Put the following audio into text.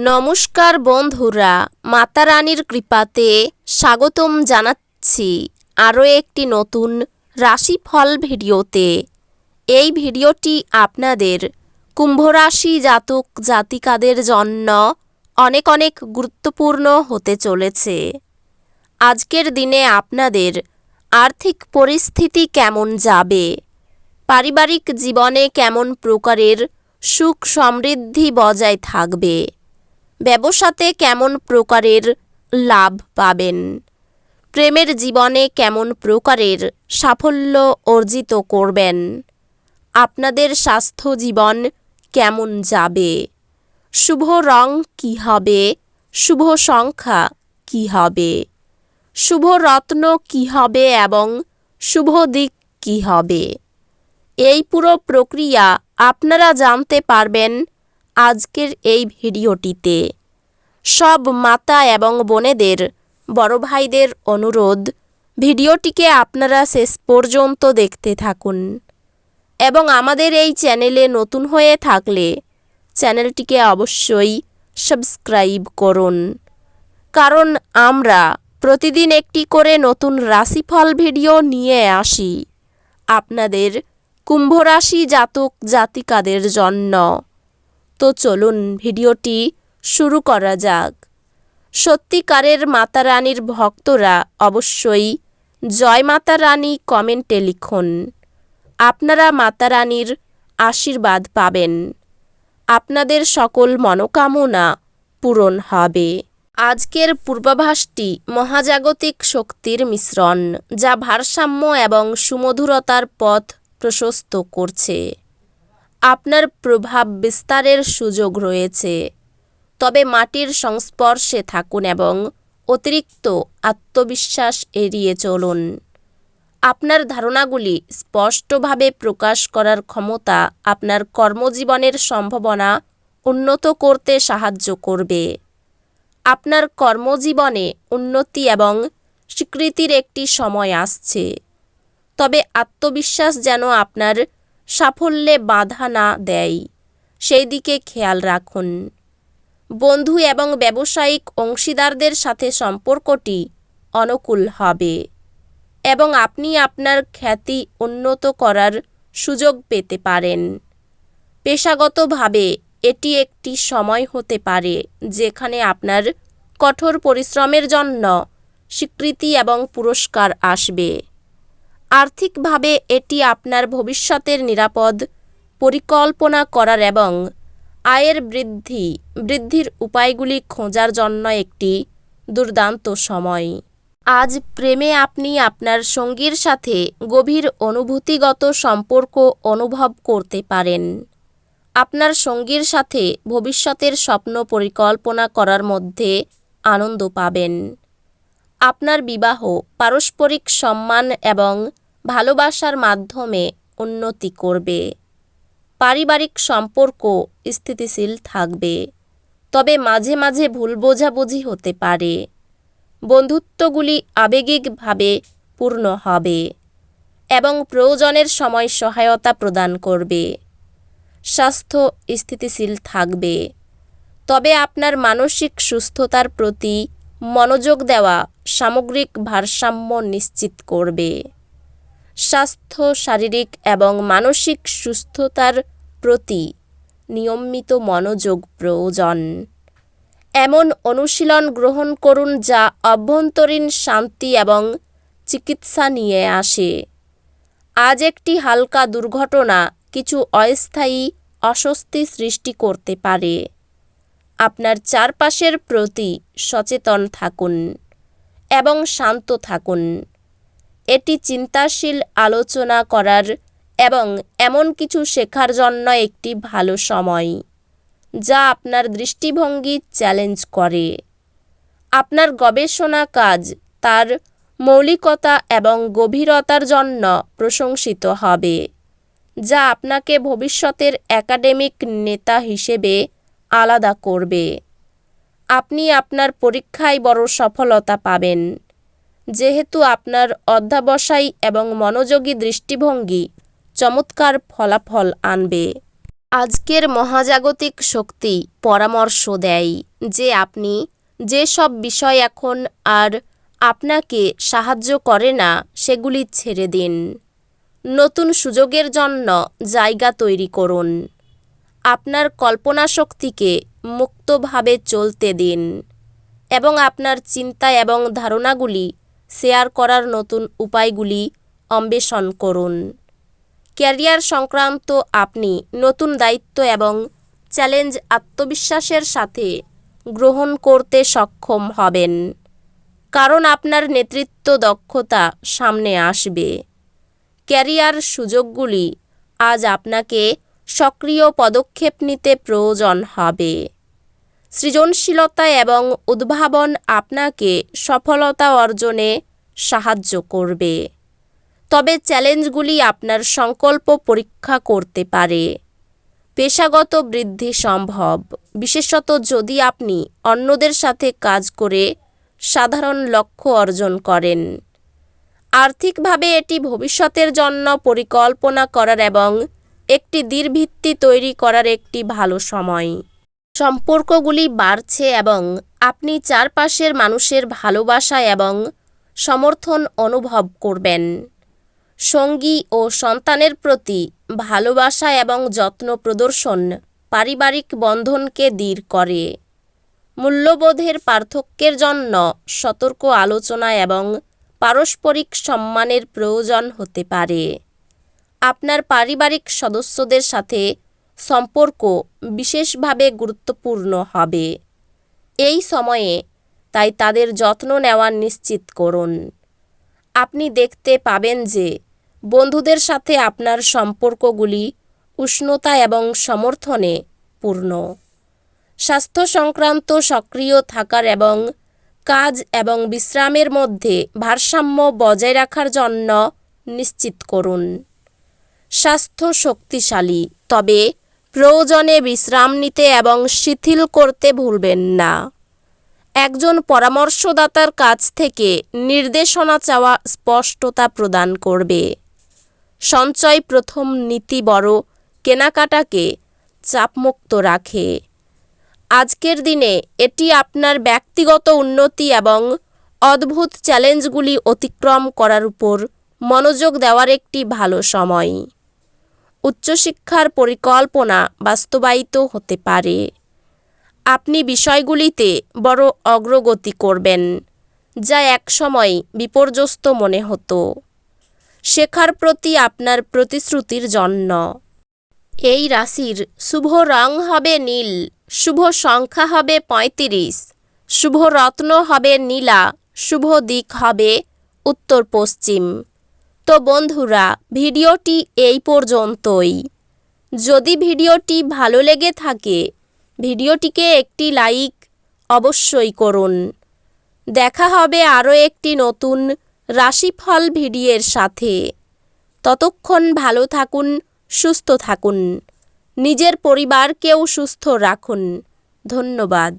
নমস্কার বন্ধুরা, মাতা রানীর কৃপাতে স্বাগতম জানাচ্ছি আরও একটি নতুন রাশিফল ভিডিওতে। এই ভিডিওটি আপনাদের কুম্ভ রাশি জাতক জাতিকাদের জন্য অনেক অনেক গুরুত্বপূর্ণ হতে চলেছে। আজকের দিনে আপনাদের আর্থিক পরিস্থিতি কেমন যাবে, পারিবারিক জীবনে কেমন প্রকারের সুখ সমৃদ্ধি বজায় থাকবে, ব্যবসাতে কেমন প্রকারের লাভ পাবেন, প্রেমের জীবনে কেমন প্রকারের সাফল্য অর্জিত করবেন, আপনাদের স্বাস্থ্য জীবন কেমন যাবে, শুভ রং কী হবে, শুভ সংখ্যা কী হবে, শুভ রত্ন কী হবে এবং শুভ দিক কী হবে, এই পুরো প্রক্রিয়া আপনারা জানতে পারবেন আজকের এই ভিডিওটিতে। সব মাতা এবং বোনেদের, বড় ভাইদের অনুরোধ, ভিডিওটিকে আপনারা শেষ পর্যন্ত দেখতে থাকুন এবং আমাদের এই চ্যানেলে নতুন হয়ে থাকলে চ্যানেলটিকে অবশ্যই সাবস্ক্রাইব করুন, কারণ আমরা প্রতিদিন একটি করে নতুন রাশিফল ভিডিও নিয়ে আসি আপনাদের কুম্ভ রাশি জাতক জাতিকাদের জন্য। তো চলুন ভিডিওটি শুরু করা যাক। সত্যিকারের মাতা রানীর ভক্তরা অবশ্যই জয় মাতা রানী কমেন্টে লিখুন। আপনারা মাতা রানীর আশীর্বাদ পাবেন, আপনাদের সকল মনোকামনা পূরণ হবে। আজকের পূর্বাভাসটি মহাজাগতিক শক্তির মিশ্রণ, যা ভারসাম্য এবং সুমধুরতার পথ প্রশস্ত করছে। আপনার প্রভাব বিস্তারের সুযোগ রয়েছে, তবে মাটির সংস্পর্শে থাকুন এবং অতিরিক্ত আত্মবিশ্বাস এড়িয়ে চলুন। আপনার ধারণাগুলি স্পষ্টভাবে প্রকাশ করার ক্ষমতা আপনার কর্মজীবনের সম্ভাবনা উন্নত করতে সাহায্য করবে। আপনার কর্মজীবনে উন্নতি এবং স্বীকৃতির একটি সময় আসছে, তবে আত্মবিশ্বাস যেন আপনার সাফল্যে বাধা না দেয়, সেই দিকে খেয়াল রাখুন। বন্ধু এবং ব্যবসায়িক অংশীদারদের সাথে সম্পর্কটি অনুকূল হবে এবং আপনি আপনার খ্যাতি উন্নত করার সুযোগ পেতে পারেন। পেশাগতভাবে এটি একটি সময় হতে পারে যেখানে আপনার কঠোর পরিশ্রমের জন্য স্বীকৃতি এবং পুরস্কার আসবে। আর্থিকভাবে এটি আপনার ভবিষ্যতের নিরাপদ পরিকল্পনা করার এবং আয়ের বৃদ্ধির উপায়গুলি খোঁজার জন্য একটি দুর্দান্ত সময়। আজ প্রেমে আপনি আপনার সঙ্গীর সাথে গভীর অনুভূতিগত সম্পর্ক অনুভব করতে পারেন। আপনার সঙ্গীর সাথে ভবিষ্যতের স্বপ্ন পরিকল্পনা করার মধ্যে আনন্দ পাবেন। আপনার বিবাহ পারস্পরিক সম্মান এবং ভালোবাসার মাধ্যমে উন্নতি করবে। পারিবারিক সম্পর্ক স্থিতিশীল থাকবে, তবে মাঝে মাঝে ভুল বোঝাবুঝি হতে পারে। বন্ধুত্বগুলি আবেগিকভাবে পূর্ণ হবে এবং প্রয়োজনের সময় সহায়তা প্রদান করবে। স্বাস্থ্য স্থিতিশীল থাকবে, তবে আপনার মানসিক সুস্থতার প্রতি মনোযোগ দেওয়া সামগ্রিক ভারসাম্য নিশ্চিত করবে। স্বাস্থ্য, শারীরিক এবং মানসিক সুস্থতার প্রতি নিয়মিত মনোযোগ প্রয়োজন। এমন অনুশীলন গ্রহণ করুন যা অভ্যন্তরীণ শান্তি এবং চিকিৎসা নিয়ে আসে। আজ একটি হালকা দুর্ঘটনা কিছু অস্থায়ী অস্বস্তি সৃষ্টি করতে পারে। আপনার চারপাশের প্রতি সচেতন থাকুন এবং শান্ত থাকুন। এটি চিন্তাশীল আলোচনা করার এবং এমন কিছু শেখার জন্য একটি ভালো সময়, যা আপনার দৃষ্টিভঙ্গি চ্যালেঞ্জ করে। আপনার গবেষণা কাজ তার মৌলিকতা এবং গভীরতার জন্য প্রশংসিত হবে, যা আপনাকে ভবিষ্যতের একাডেমিক নেতা হিসেবে আলাদা করবে। আপনি আপনার পরীক্ষায় বড় সফলতা পাবেন, যেহেতু আপনার অধ্যবসায় এবং মনোযোগী দৃষ্টিভঙ্গি চমৎকার ফলাফল আনবে। আজকের মহাজাগতিক শক্তি পরামর্শ দেয় যে আপনি যেসব বিষয় এখন আর আপনাকে সাহায্য করে না সেগুলি ছেড়ে দিন। নতুন সুযোগের জন্য জায়গা তৈরি করুন। আপনার কল্পনা শক্তিকে মুক্তভাবে চলতে দিন এবং আপনার চিন্তা এবং ধারণাগুলি শেয়ার করার নতুন উপায়গুলি অন্বেষণ করুন। ক্যারিয়ার সংক্রান্ত আপনি নতুন দায়িত্ব এবং চ্যালেঞ্জ আত্মবিশ্বাসের সাথে গ্রহণ করতে সক্ষম হবেন, কারণ আপনার নেতৃত্ব দক্ষতা সামনে আসবে। ক্যারিয়ার সুযোগগুলি আজ আপনাকে সক্রিয় পদক্ষেপ নিতে প্রয়োজন হবে। সৃজনশীলতা এবং উদ্ভাবন আপনাকে সফলতা অর্জনে সাহায্য করবে, তবে চ্যালেঞ্জগুলি আপনার সংকল্প পরীক্ষা করতে পারে। পেশাগত বৃদ্ধি সম্ভব, বিশেষত যদি আপনি অন্যদের সাথে কাজ করে সাধারণ লক্ষ্য অর্জন করেন। আর্থিকভাবে এটি ভবিষ্যতের জন্য পরিকল্পনা করার এবং একটি দৃঢ়ভিত্তি তৈরি করার একটি ভালো সময়। সম্পর্কগুলি বাড়ছে এবং আপনি চারপাশের মানুষের ভালোবাসা এবং সমর্থন অনুভব করবেন। সঙ্গী ও সন্তানের প্রতি ভালোবাসা এবং যত্ন প্রদর্শন পারিবারিক বন্ধনকে দৃঢ় করে। মূল্যবোধের পার্থক্যের জন্য সতর্ক আলোচনা এবং পারস্পরিক সম্মানের প্রয়োজন হতে পারে। আপনার পারিবারিক সদস্যদের সাথে সম্পর্ক বিশেষভাবে গুরুত্বপূর্ণ হবে এই সময়ে, তাই তাদের যত্ন নেওয়া নিশ্চিত করুন। আপনি দেখতে পাবেন যে বন্ধুদের সাথে আপনার সম্পর্কগুলি উষ্ণতা এবং সমর্থনে পূর্ণ। স্বাস্থ্য সংক্রান্ত সক্রিয় থাকার এবং কাজ এবং বিশ্রামের মধ্যে ভারসাম্য বজায় রাখার জন্য নিশ্চিত করুন। স্বাস্থ্য শক্তিশালী, তবে প্রয়োজনে বিশ্রাম নিতে এবং শিথিল করতে ভুলবেন না। একজন পরামর্শদাতার কাছ থেকে নির্দেশনা চাওয়া স্পষ্টতা প্রদান করবে। সঞ্চয় প্রথম নীতি বড় কেনাকাটাকে চাপমুক্ত রাখে। আজকের দিনে এটি আপনার ব্যক্তিগত উন্নতি এবং অদ্ভুত চ্যালেঞ্জগুলি অতিক্রম করার উপর মনোযোগ দেওয়ার একটি ভালো সময়। উচ্চশিক্ষার পরিকল্পনা বাস্তবায়িত হতে পারে। আপনি বিষয়গুলিতে বড় অগ্রগতি করবেন, যা একসময় বিপর্যস্ত মনে হতো। শেখার প্রতি আপনার প্রতিশ্রুতির জন্য। এই রাশির শুভ রং হবে নীল, শুভ সংখ্যা হবে ৩৫, শুভ রত্ন হবে নীলা, শুভ দিক হবে উত্তর পশ্চিম। তো বন্ধুরা, ভিডিওটি এই পর্যন্তই। যদি ভিডিওটি ভালো লেগে থাকে ভিডিওটিকে একটি লাইক অবশ্যই করুন। দেখা হবে আরও একটি নতুন রাশিফল ভিডিওর সাথে। ততক্ষণ ভালো থাকুন, সুস্থ থাকুন, নিজের পরিবারকেও সুস্থ রাখুন। ধন্যবাদ।